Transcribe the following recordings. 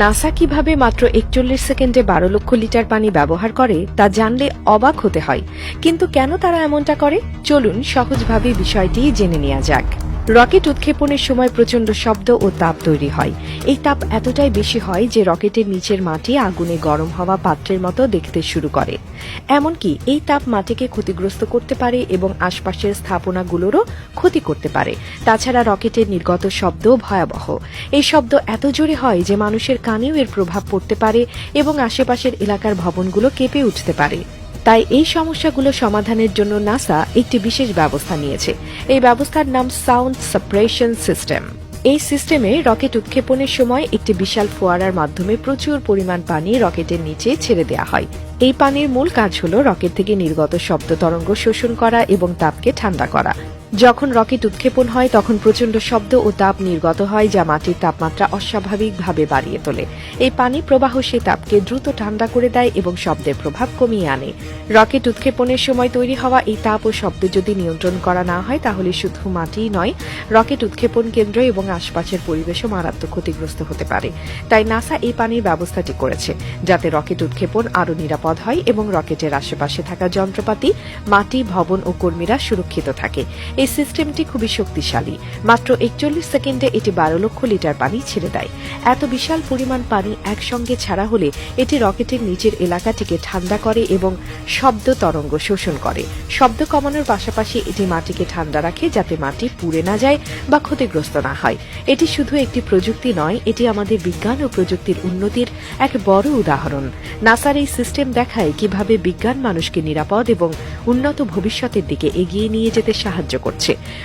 NASA কিভাবে মাত্র ৪১ সেকেন্ডে ১২ লক্ষ লিটার পানি ব্যবহার করে তা জানলে অবাক হতে হয়, কিন্তু কেন তারা এমনটা করে চলুন সহজভাবে বিষয়টি জেনে নেওয়া যাক। রকেট উৎক্ষেপণের সময় প্রচণ্ড শব্দ ও তাপ তৈরি হয়। এই তাপ এতটাই বেশি হয় যে রকেটের নিচের মাটি আগুনে গরম হওয়া পাত্রের মতো দেখতে শুরু করে। এমনকি এই তাপ মাটিকে ক্ষতিগ্রস্ত করতে পারে এবং আশপাশের স্থাপনাগুলোরও ক্ষতি করতে পারে। তাছাড়া রকেটের নির্গত শব্দ ভয়াবহ। এই শব্দ এত জোরে হয় যে মানুষের কানেও এর প্রভাব পড়তে পারে এবং আশেপাশের এলাকার ভবনগুলো কেঁপে উঠতে পারে। তাই এই সমস্যাগুলো সমাধানের জন্য নাসা একটি বিশেষ ব্যবস্থা নিয়েছে। এই ব্যবস্থার নাম সাউন্ড সাপ্রেশন সিস্টেম। এই সিস্টেমে রকেট উৎক্ষেপণের সময় একটি বিশাল ফোয়ারার মাধ্যমে প্রচুর পরিমাণ পানি রকেটের নিচে ছেড়ে দেওয়া হয়। এই পানির মূল কাজ হল রকেট থেকে নির্গত শব্দ তরঙ্গ শোষণ করা এবং তাপকে ঠান্ডা করা। যখন রকেট উৎক্ষেপণ হয় তখন প্রচণ্ড শব্দ ও তাপ নির্গত হয় যা মাটির তাপমাত্রা অস্বাভাবিকভাবে বাড়িয়ে তোলে। এই পানি প্রবাহ সেই তাপকে দ্রুত ঠান্ডা করে দেয় এবং শব্দের প্রভাব কমিয়ে আনে। রকেট উৎক্ষেপণের সময় তৈরি হওয়া এই তাপ ও শব্দ যদি নিয়ন্ত্রণ করা না হয় তাহলে শুধু মাটিই নয়, রকেট উৎক্ষেপণ কেন্দ্র এবং আশপাশের পরিবেশও মারাত্মক ক্ষতিগ্রস্ত হতে পারে। তাই নাসা এই পানির ব্যবস্থাটি করেছে যাতে রকেট উৎক্ষেপণ আরও নিরাপদ হয় এবং রকেটের আশেপাশে থাকা যন্ত্রপাতি, মাটি, ভবন ও কর্মীরা সুরক্ষিত থাকে। এই সিস্টেমটি খুবই শক্তিশালী। মাত্র ৪১ সেকেন্ডে এটি ১২ লক্ষ লিটার পানি ছেড়ে দেয়। এত বিশাল পরিমাণ পানি একসঙ্গে ছাড়া হলে এটি রকেটের নিচের এলাকাটিকে ঠান্ডা করে এবং শব্দ তরঙ্গ শোষণ করে। শব্দ কমানোর পাশাপাশি এটি মাটিকে ঠান্ডা রাখে যাতে মাটি পুড়ে না যায় বা ক্ষতিগ্রস্ত না হয়। এটি শুধু একটি প্রযুক্তি নয়, এটি আমাদের বিজ্ঞান ও প্রযুক্তির উন্নতির এক বড় উদাহরণ। নাসার এই সিস্টেম দেখায় কিভাবে বিজ্ঞান মানুষকে নিরাপদ এবং উন্নত ভবিষ্যতের দিকে এগিয়ে নিয়ে যেতে সাহায্য করছে।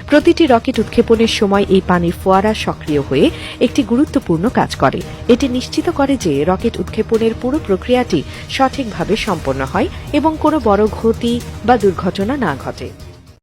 প্রতিটি রকেট উৎক্ষেপণের সময় এই পানির ফোয়ারা সক্রিয় হয়ে একটি গুরুত্বপূর্ণ কাজ করে। এটি নিশ্চিত করে যে রকেট উৎক্ষেপণের পুরো প্রক্রিয়াটি সঠিকভাবে সম্পন্ন হয় এবং কোনো বড় ক্ষতি বা দুর্ঘটনা না ঘটে।